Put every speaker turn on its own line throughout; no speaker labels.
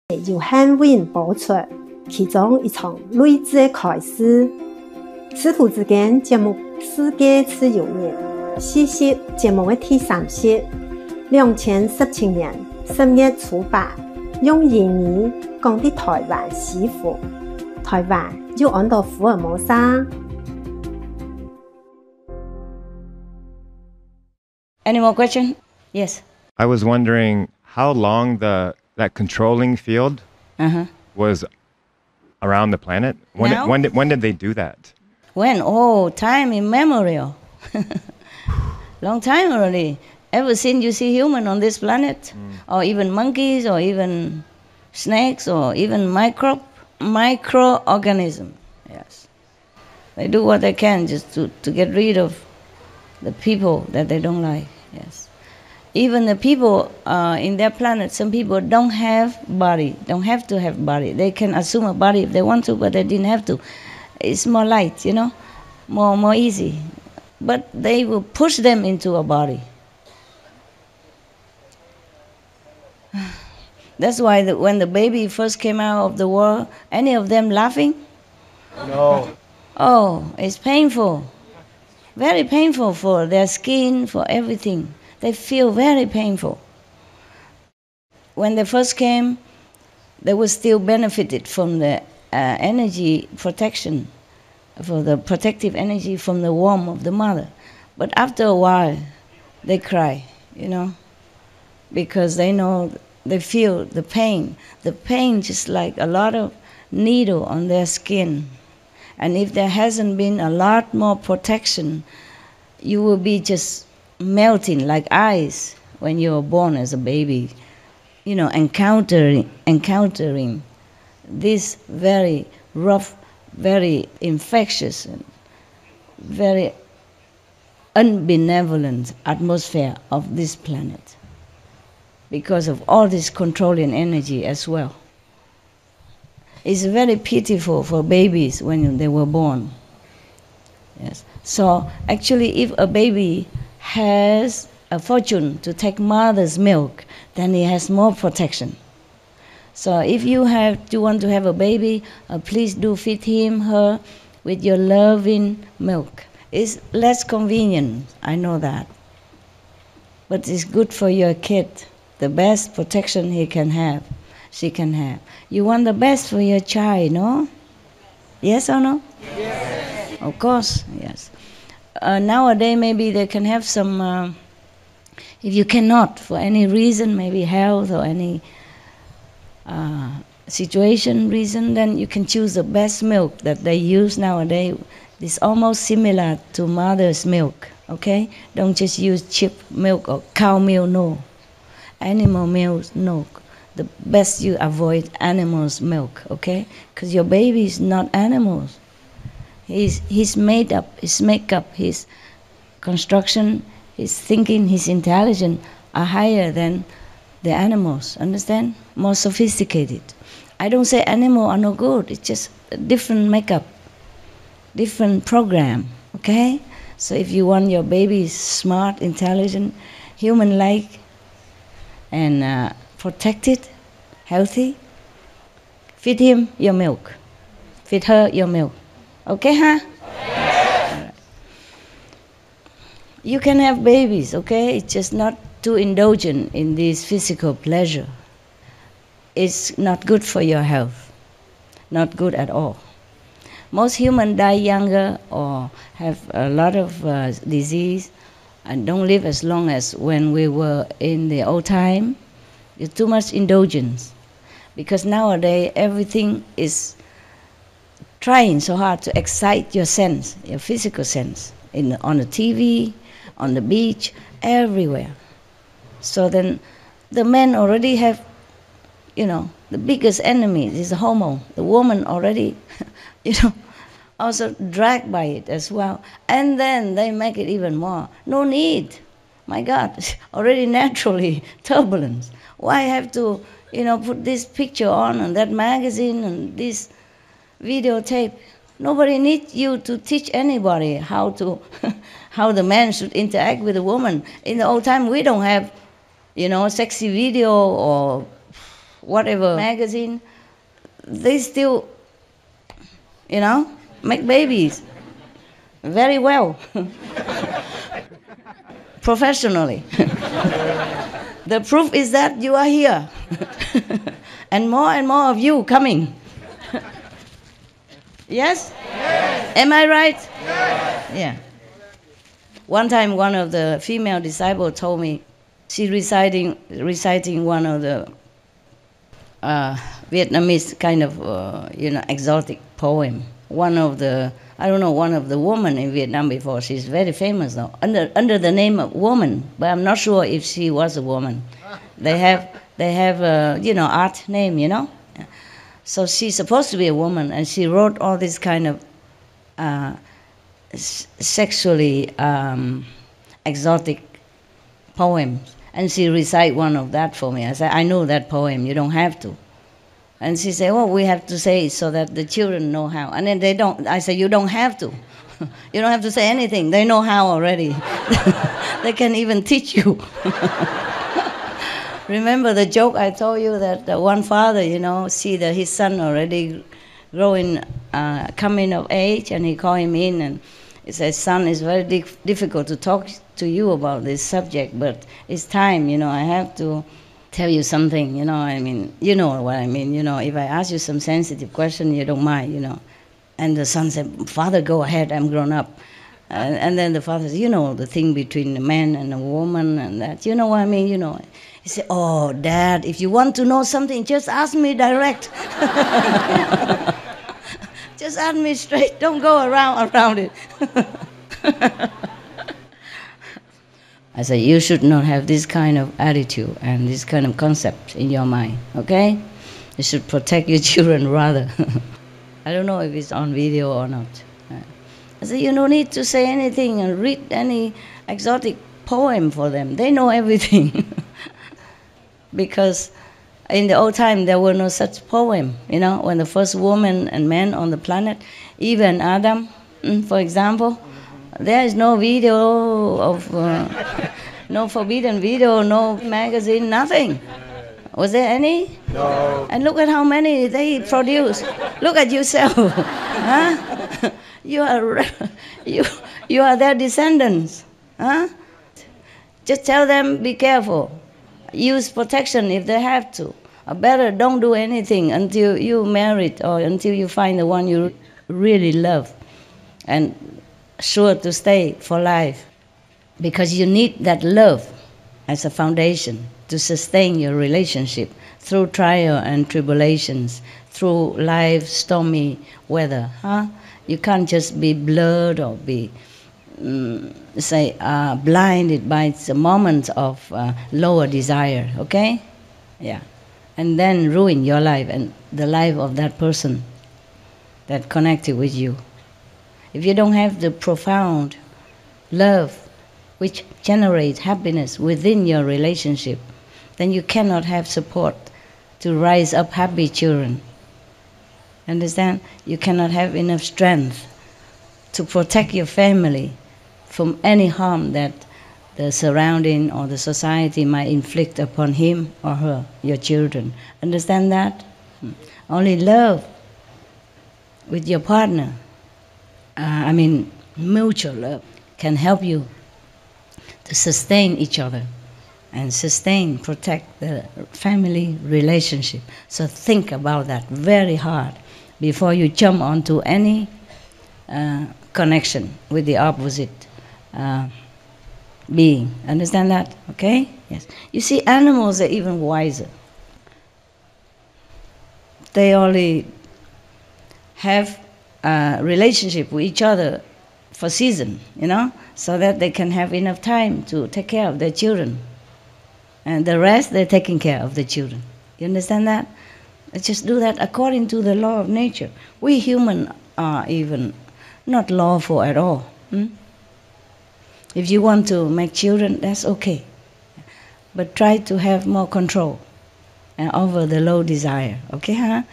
由汉文播出，其中一场睿智的开始。师徒之间节目世界自由年，40节目的第3集，2017年10月初8，用英语讲的台湾媳妇，台湾就按到福尔摩沙。
Any more question? Yes.
I was wondering how long that controlling field was around the planet. When did they do that?
When? Oh, time immemorial. Long time already. Ever since you see human on this planet, or even monkeys, or even snakes, or even microorganism. Yes. They do what they can just to get rid of the people that they don't like. Yes. Even the people in their planet, some people don't have body, don't have to have body. They can assume a body if they want to, but they didn't have to. It's more light, more easy. But they will push them into a body. That's why when the baby first came out of the world, any of them laughing?
No.
Oh, it's painful. Very painful for their skin, for everything. They feel very painful. When they first came, they were still benefited from the energy protection, for the protective energy from the warmth of the mother. But after a while, they cry, because they know, they feel the pain. The pain just like a lot of needle on their skin. And if there hasn't been a lot more protection, you will be just melting like ice when you were born as a baby, encountering this very rough, very infectious, and very unbenevolent atmosphere of this planet because of all this controlling energy as well. It's very pitiful for babies when they were born. Yes. So actually, if a baby has a fortune to take mother's milk, then he has more protection. So if you want to have a baby, please do feed him, her, with your loving milk. It's less convenient, I know that. But it's good for your kid, the best protection he can have, she can have. You want the best for your child, no? Yes or no? Yes. Of course, yes. Nowadays, maybe they can have some, if you cannot, for any reason, maybe health or any situation reason, then you can choose the best milk that they use nowadays. It's almost similar to mother's milk, okay? Don't just use cheap milk or cow milk, no. Animal milk, no. The best you avoid animals' milk, okay? Because your baby is not animals. His made up, his makeup, his construction, his thinking, his intelligence are higher than the animals, understand? More sophisticated. I don't say animals are no good, it's just a different makeup, different program, okay? So if you want your baby smart, intelligent, human-like, and protected, healthy, feed him your milk, feed her your milk. Okay, huh? Yes. You can have babies, okay? It's just not too indulgent in this physical pleasure. It's not good for your health. Not good at all. Most humans die younger or have a lot of disease and don't live as long as when we were in the old time. It's too much indulgence. Because nowadays everything is trying so hard to excite your sense, your physical sense, on the TV, on the beach, everywhere. So then the men already have, the biggest enemy is the hormone. The woman already, also dragged by it as well. And then they make it even more. No need. My God, already naturally turbulence. Why have to, put this picture on and that magazine and this videotape? Nobody needs you to teach anybody how the man should interact with the woman. In the old time, we don't have, sexy video or whatever magazine, they still, make babies very well, professionally. The proof is that you are here, and more of you coming. Yes? Yes? Am I right? Yes. Yeah. One time, one of the female disciples told me, she reciting one of the Vietnamese kind of, exotic poem. One of the women in Vietnam before. She's very famous now, under the name of woman, but I'm not sure if she was a woman. They have art name, So she's supposed to be a woman, and she wrote all this kind of sexually exotic poems. And she recite one of that for me. I said, I know that poem, you don't have to. And she said, oh, we have to say it so that the children know how. And then they don't. I said, you don't have to. You don't have to say anything. They know how already. They can even teach you. Remember the joke I told you that one father, see that his son already growing, coming of age, and he called him in and he said, son, it's very difficult to talk to you about this subject, but it's time, I have to tell you something, you know what I mean, if I ask you some sensitive question, you don't mind, And the son said, Father, go ahead, I'm grown up. And then the father said, the thing between a man and a woman and that, you know what I mean, He said, oh, Dad, if you want to know something, just ask me direct. Just ask me straight, don't go around it. I said, you should not have this kind of attitude and this kind of concept in your mind, okay? You should protect your children rather. I don't know if it's on video or not. I said, you don't need to say anything and read any exotic poem for them. They know everything. Because in the old time, there were no such poem, when the first woman and man on the planet, even Adam, for example, there is no video of, no forbidden video, no magazine, nothing. Was there any?
No.
And look at how many they produce. Look at yourself. Huh? You are their descendants. Huh? Just tell them, be careful. Use protection if they have to. Or better, don't do anything until you married or until you find the one you really love. And sure to stay for life, because you need that love as a foundation to sustain your relationship through trial and tribulations, through life's stormy weather. You can't just be blurred or be, blinded by the moments of lower desire, okay? Yeah. And then ruin your life and the life of that person that connected with you. If you don't have the profound love which generates happiness within your relationship, then you cannot have support to rise up happy children. Understand? You cannot have enough strength to protect your family from any harm that the surrounding or the society might inflict upon him or her, your children. Understand that? Only love with your partner, mutual love, can help you to sustain each other and protect the family relationship. So think about that very hard before you jump onto any connection with the opposite being. Understand that? Okay? Yes. You see, animals are even wiser. They only have a relationship with each other for season, so that they can have enough time to take care of their children. And the rest, they're taking care of the children. You understand that? Let's just do that according to the law of nature. We humans are even not lawful at all. If you want to make children, that's okay. But try to have more control over the low desire, okay?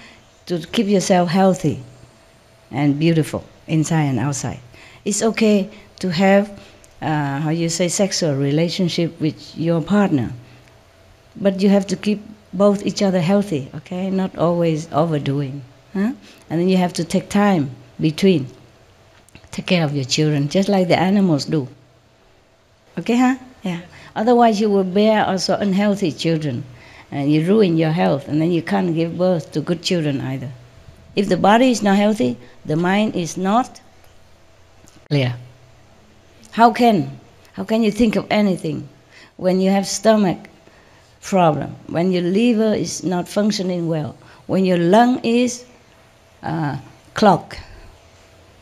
To keep yourself healthy and beautiful inside and outside. It's okay to have, sexual relationship with your partner. But you have to keep both each other healthy, okay? Not always overdoing. Huh? And then you have to take time between. Take care of your children, just like the animals do. Okay, huh? Yeah. Otherwise you will bear also unhealthy children. And you ruin your health, and then you can't give birth to good children either. If the body is not healthy, the mind is not clear. How can you think of anything when you have stomach problem, when your liver is not functioning well, when your lung is clogged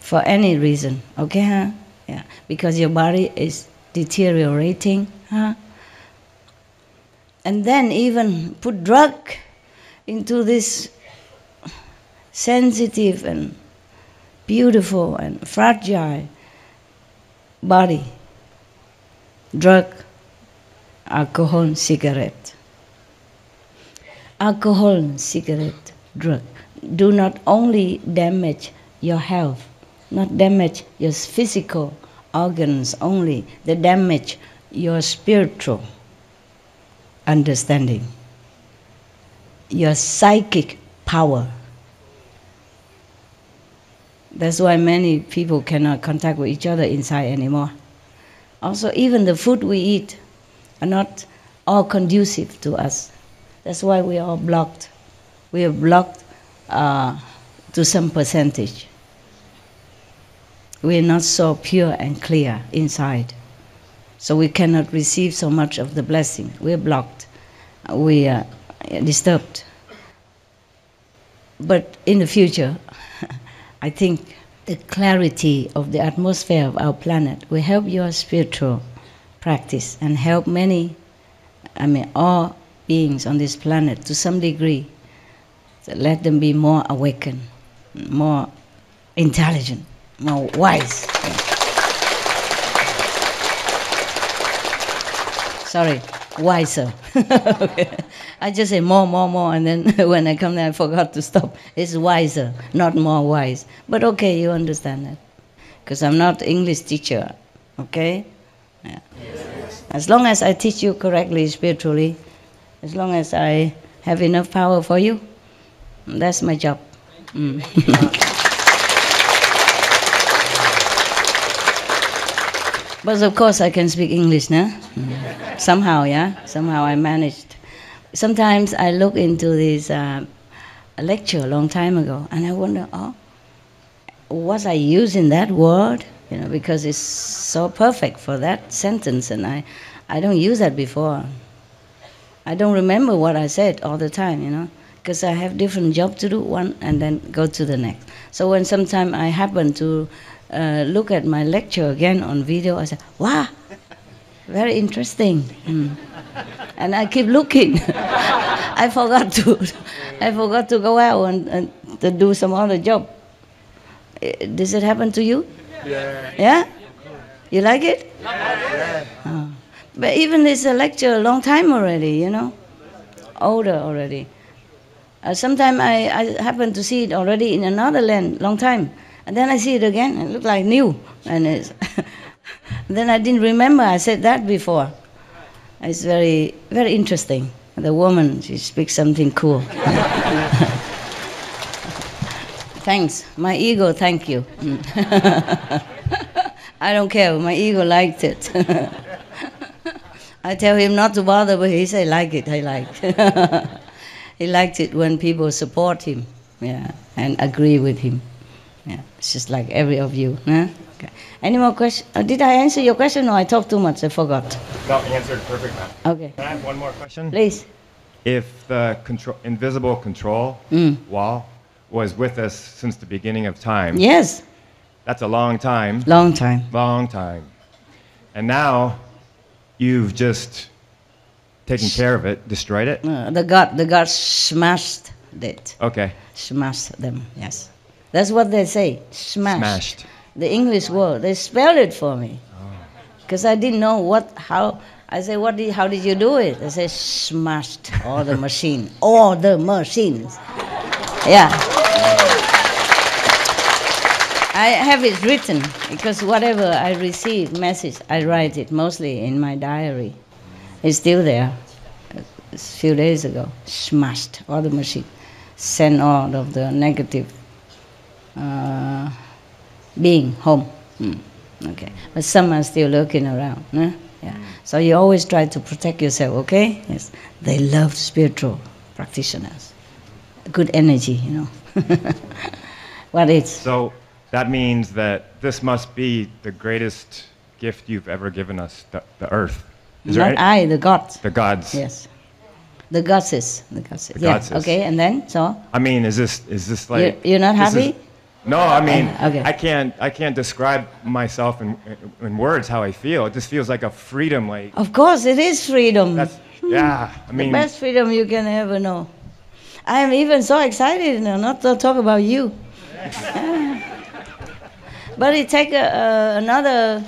for any reason, okay, huh? Yeah, because your body is deteriorating, huh? And then even put drug into this sensitive and beautiful and fragile body. Drug, alcohol, cigarette. Alcohol, cigarette, drug do not only damage your health, not damage your physical organs only, they damage your spiritual understanding, your psychic power. That's why many people cannot contact with each other inside anymore. Also, even the food we eat are not all conducive to us. That's why we are blocked. We are blocked to some percentage. We are not so pure and clear inside. So we cannot receive so much of the blessing. We are blocked. We are disturbed. But in the future, I think the clarity of the atmosphere of our planet will help your spiritual practice and help all beings on this planet to some degree. So let them be more awakened, more intelligent, more wise. Sorry, wiser. I just say more, and then when I come there I forgot to stop. It's wiser, not more wise. But okay, you understand that. Because I'm not English teacher, okay? Yeah. As long as I teach you correctly, spiritually, as long as I have enough power for you, that's my job. But of course I can speak English, no? Somehow, yeah? Somehow I managed. Sometimes I look into this lecture a long time ago, and I wonder, was I using that word? You know, because it's so perfect for that sentence, and I don't use that before. I don't remember what I said all the time, you know, because I have different job to do, one, and then go to the next. So when sometime I happen to look at my lecture again on video, I say, wow, very interesting. And I keep looking. I forgot to go out and to do some other job. Does it happen to you? Yeah. Yeah? You like it? Yeah. Oh. But even this lecture a long time already, you know, older already. Sometimes I happen to see it already in another land, long time. And then I see it again, and it looks like new. And it's then I didn't remember I said that before. It's very, very interesting. The woman, she speaks something cool. Thanks. My ego, thank you. I don't care. My ego liked it. I tell him not to bother, but he said, like it, I like. He liked it when people support him, yeah, and agree with him. Yeah, it's just like every of you. Huh? Okay. Any more questions? Did I answer your question, or I talked too much? I forgot.
No, answered perfect.
Okay.
Can I have one more question?
Please.
If the invisible control wall was with us since the beginning of time.
Yes.
That's a long time.
Long time.
Long time. And now you've just taken care of it, destroyed it?
The God smashed it.
Okay.
Smashed them, yes. That's what they say, smashed.
Smashed.
The English word, they spelled it for me. Because I didn't know how. I say, how did you do it? They say, smashed all the machine, all the machines. Yeah. I have it written, because whatever I receive, message, I write it mostly in my diary. It's still there. a few days ago, smashed all the machine, sent all of the negative being home. Okay, but some are still lurking around. Yeah. So you always try to protect yourself. Okay. Yes. They love spiritual practitioners. Good energy, What is?
So that means that this must be the greatest gift you've ever given us, the earth.
Not I, the gods.
The gods.
Yes. The goddesses. The goddesses. Yeah.
Goddesses.
Okay, and then so.
I mean, is this like?
You're not happy?
No, I mean,
okay.
I can't describe myself in words how I feel. It just feels like a freedom, like.
Of course, it is freedom.
I mean.
The best freedom you can ever know. I am even so excited now, not to talk about you. But it takes another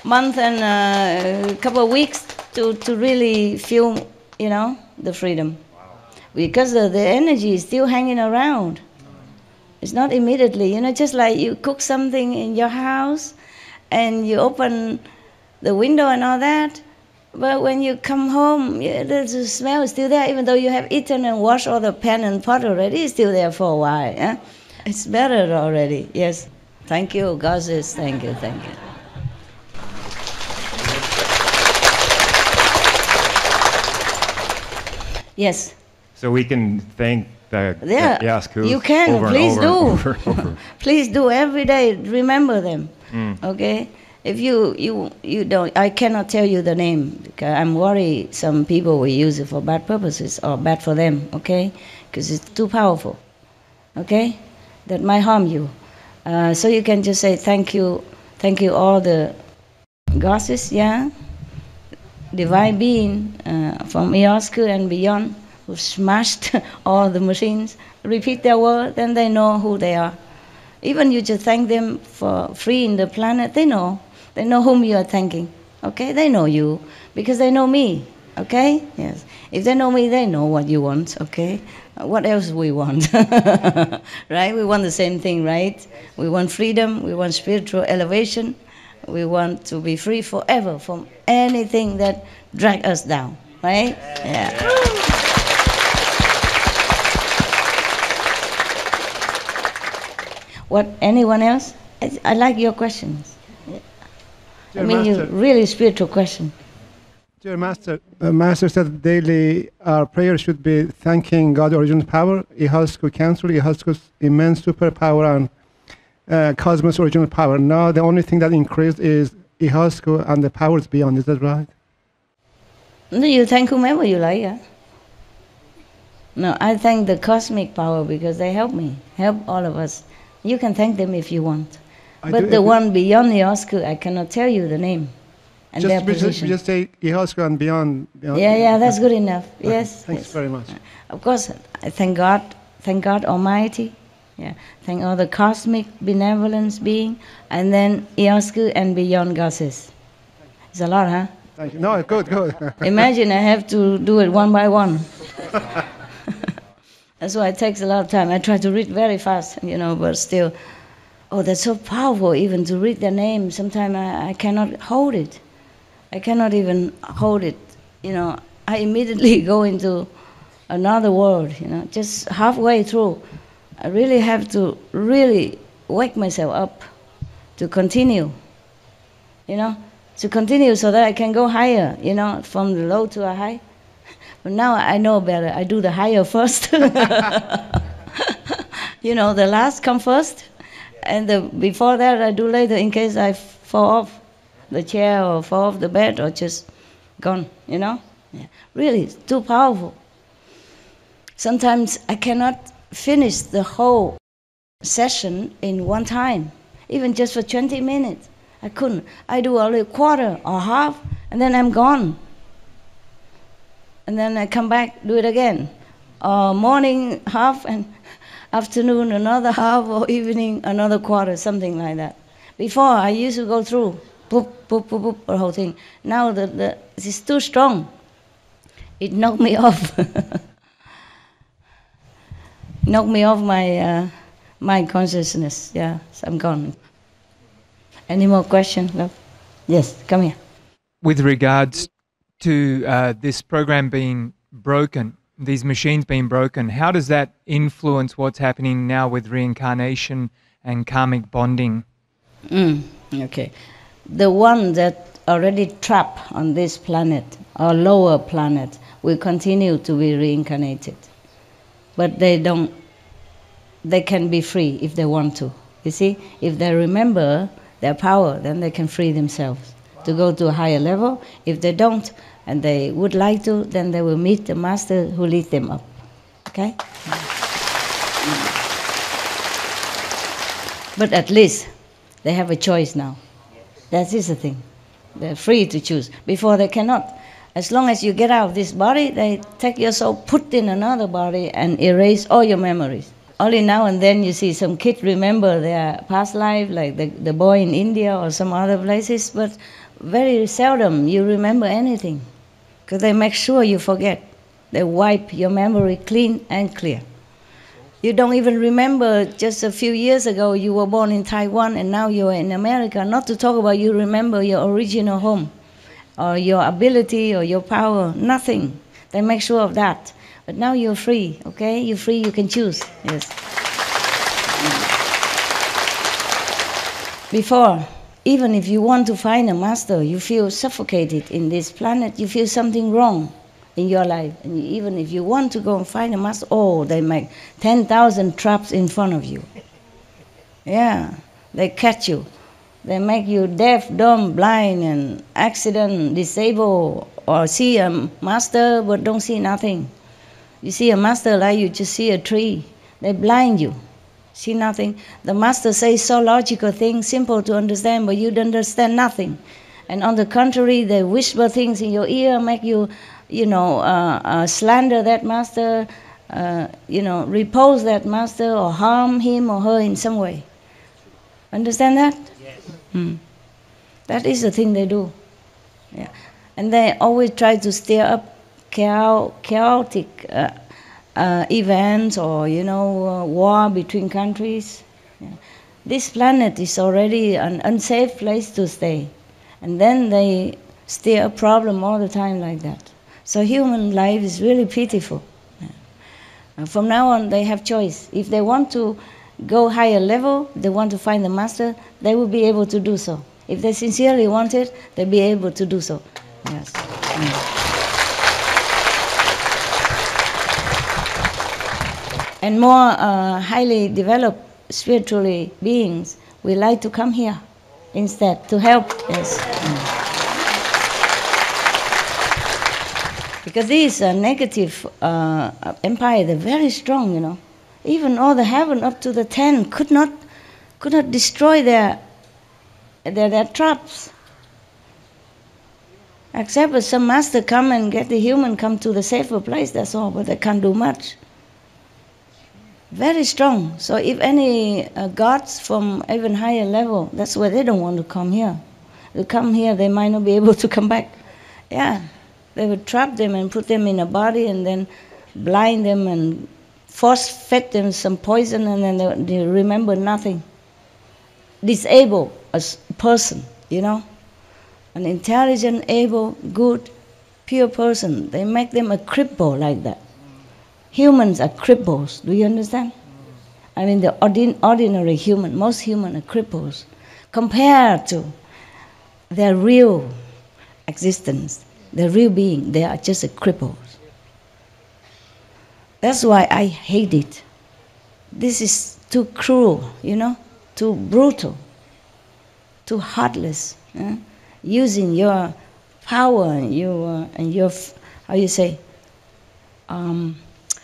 month and a couple of weeks to really feel, the freedom. Wow. Because the energy is still hanging around. It's not immediately, just like you cook something in your house and you open the window and all that. But when you come home, the smell is still there, even though you have eaten and washed all the pan and pot already, it's still there for a while. Yeah? It's better already, yes. Thank you, goddess, thank you. Yes.
So we can thank the Iasku.
You can,
over
please
and over
do.
And over.
Please do every day. Remember them. Okay. If you don't, I cannot tell you the name because I'm worried some people will use it for bad purposes or bad for them. Okay, because it's too powerful. Okay, that might harm you. So you can just say thank you all the goddesses, divine being from Iasku and beyond who smashed all the machines. Repeat their word, then they know who they are. Even you just thank them for freeing the planet, they know. They know whom you are thanking. Okay, they know you because they know me. Okay, yes. If they know me, they know what you want. Okay, what else we want? Right? We want the same thing, right? We want freedom. We want spiritual elevation. We want to be free forever from anything that drag us down. Right? Yeah. What? Anyone else? I like your questions.
Dear Master,
really spiritual question.
Dear Master, Master said daily our prayer should be thanking God, original power, Iasku Council, Iasku's immense superpower, and cosmos original power. Now the only thing that increased is Iasku and the powers beyond. Is that right?
No, you thank whomever you like. Yeah? No, I thank the cosmic power because they help me, help all of us. You can thank them if you want. But the one beyond Iasku, I cannot tell you the name and their position.
Just say Iasku and beyond.
Yeah, that's good enough. Yes.
Thanks very much.
Of course, I thank God Almighty. Yeah, thank all the cosmic benevolence being, and then Iasku and beyond goddesses. It's a lot, huh?
Thank you. No, good.
Imagine I have to do it one by one. That's why it takes a lot of time. I try to read very fast, but still. Oh, that's so powerful, even to read their name. Sometimes I cannot hold it. I cannot even hold it. I immediately go into another world, just halfway through. I really have to really wake myself up to continue, to continue so that I can go higher, from the low to a high. But now I know better. I do the higher first. The last come first. And before that, I do later in case I fall off the chair or fall off the bed or just gone, Yeah. Really, it's too powerful. Sometimes I cannot finish the whole session in one time, even just for 20 minutes. I couldn't. I do only a quarter or half, and then I'm gone. And then I come back, do it again. Morning, half, and afternoon, another half, or evening, another quarter, something like that. Before, I used to go through, boop, boop, boop, boop, the whole thing. Now, it's too strong. It knocked me off. Knocked me off my mind consciousness. Yeah, so I'm gone. Any more questions, love? Yes, come here.
With regards to this program being broken, these machines being broken, how does that influence what's happening now with reincarnation and karmic bonding?
Okay. The one that already trapped on this planet, or lower planet, will continue to be reincarnated. But they can be free if they want to. You see, if they remember their power, then they can free themselves to go to a higher level. If they don't, and they would like to, then they will meet the master who leads them up. Okay? But at least they have a choice now. That is the thing. They're free to choose. Before they cannot. As long as you get out of this body, they take your soul, put in another body, and erase all your memories. Only now and then you see some kids remember their past life, like the boy in India or some other places, but very seldom you remember anything, because they make sure you forget. They wipe your memory clean and clear. You don't even remember just a few years ago you were born in Taiwan and now you are in America. Not to talk about you remember your original home or your ability or your power. Nothing. They make sure of that. But now you're free, okay? You're free, you can choose. Yes. Before, even if you want to find a master, you feel suffocated in this planet, you feel something wrong in your life. And even if you want to go and find a master, they make 10,000 traps in front of you. Yeah, they catch you. They make you deaf, dumb, blind, and accident, disabled, or see a master but don't see nothing. You see a master like you just see a tree. They blind you, see nothing. The master says so logical things, simple to understand, but you don't understand nothing. And on the contrary, they whisper things in your ear, make you, slander that master, repose that master, or harm him or her in some way. Understand that? Yes. That is the thing they do. Yeah. And they always try to stir up chaotic events or, war between countries. Yeah. This planet is already an unsafe place to stay. And then they stir a problem all the time like that. So human life is really pitiful. Yeah. From now on, they have choice. If they want to go higher level, they want to find the master, they will be able to do so. If they sincerely want it, they'll be able to do so. Yes. And more highly developed spiritually beings, we like to come here instead to help. Yes. Because these negative empire, they're very strong, Even all the heaven up to the 10 could not destroy their traps. Except if some master come and get the human come to the safer place, that's all, but they can't do much. Very strong. So if any gods from even higher level, that's why they don't want to come here. They come here, they might not be able to come back. Yeah, they would trap them and put them in a body and then blind them and force-fed them some poison, and then they remember nothing. Disable a person, An intelligent, able, good, pure person. They make them a cripple like that. Humans are cripples, do you understand? I mean, the ordinary human, most human are cripples. Compared to their real existence, their real being, they are just a cripples. That's why I hate it. This is too cruel, too brutal, too heartless. Using your power and your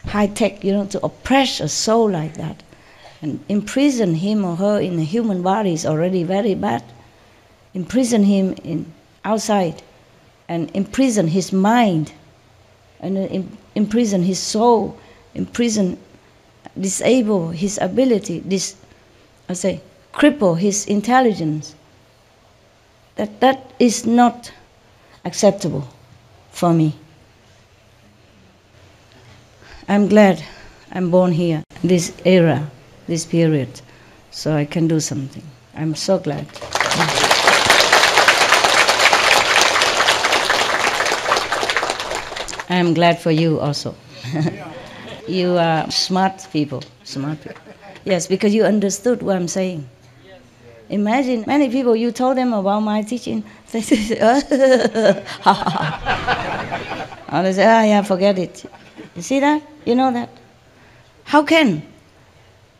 high tech, to oppress a soul like that, and imprison him or her in a human body is already very bad. Imprison him outside, and imprison his mind, and imprison his soul, disable his ability, cripple his intelligence. That is not acceptable for me. I'm glad I'm born here, this era, this period, so I can do something. I'm so glad. I'm glad for you also. You are smart people. Yes, because you understood what I'm saying. Imagine many people, you told them about my teaching, they say, oh, they say, yeah, forget it. You see that? You know that? How can?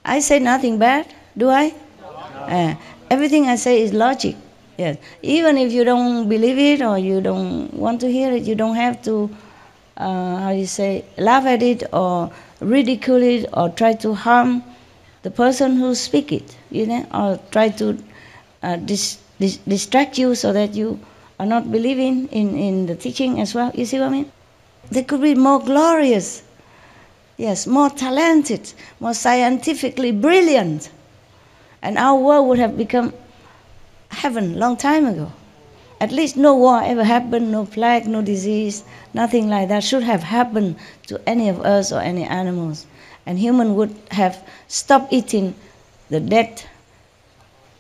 I say nothing bad, do I? Everything I say is logic. Yes. Even if you don't believe it or you don't want to hear it, you don't have to, laugh at it or ridicule it or try to harm the person who speak it, or try to distract you so that you are not believing in the teaching as well. You see what I mean? They could be more glorious, yes, more talented, more scientifically brilliant, and our world would have become heaven long time ago. At least no war ever happened, no plague, no disease, nothing like that should have happened to any of us or any animals. And human would have stopped eating the dead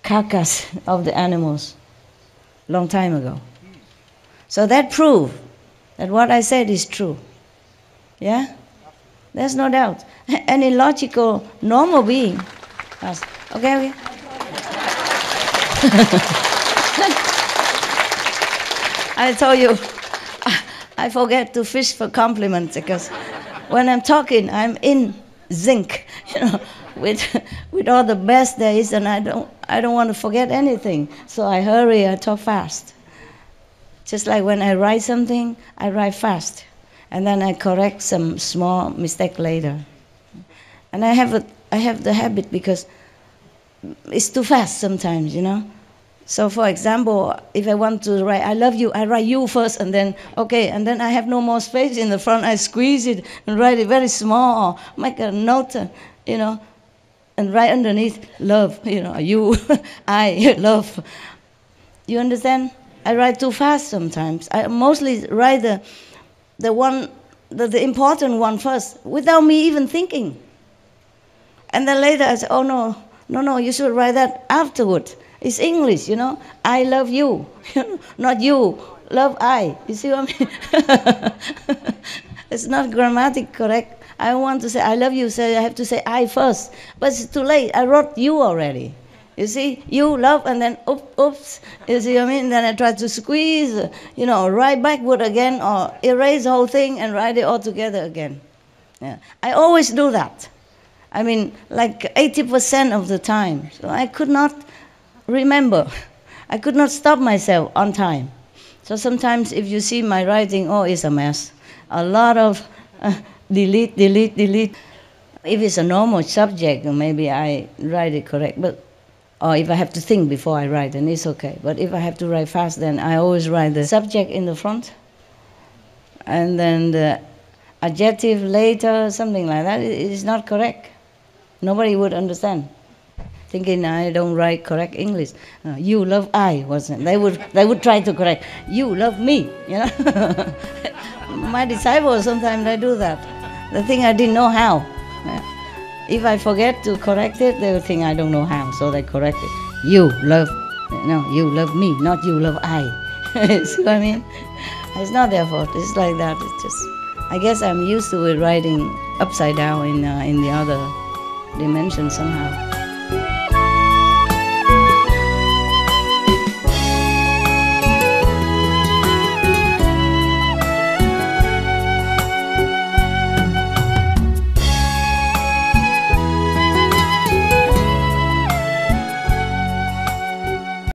carcass of the animals long time ago. So that proved that what I said is true. Yeah? There's no doubt. Any logical, normal being. Okay. I told you, I forget to fish for compliments because when I'm talking, I'm in zinc, with all the best there is, and I don't want to forget anything. So I hurry, I talk fast. Just like when I write something, I write fast, and then I correct some small mistake later. And I have the habit because it's too fast sometimes, So for example, if I want to write, I love you, I write you first, and then, okay, and then I have no more space in the front, I squeeze it and write it very small, or make a note, and write underneath, love, you, I, love. You understand? I write too fast sometimes. I mostly write the important one first, without me even thinking. And then later I say, oh no, you should write that afterward. It's English, I love you, not you, love I. You see what I mean? It's not grammatically correct. I want to say I love you, so I have to say I first. But it's too late. I wrote you already. You see, you love, and then oops. You see what I mean? Then I try to squeeze, write backward again, or erase the whole thing and write it all together again. Yeah. I always do that. I mean, like 80% of the time. So I could not remember. I could not stop myself on time. So sometimes if you see my writing, it's a mess. A lot of delete. If it's a normal subject, maybe I write it correct. Or if I have to think before I write, then it's okay. But if I have to write fast, then I always write the subject in the front. And then the adjective later, something like that, is not correct. Nobody would understand. Thinking I don't write correct English. You love I wasn't. They would try to correct. You love me. My disciples sometimes they do that. They think I didn't know how. If I forget to correct it, they will think I don't know how, so they correct it. You love me, not you love I. See what I mean? It's not their fault. It's like that. It's just, I guess I'm used to it writing upside down in the other dimension somehow.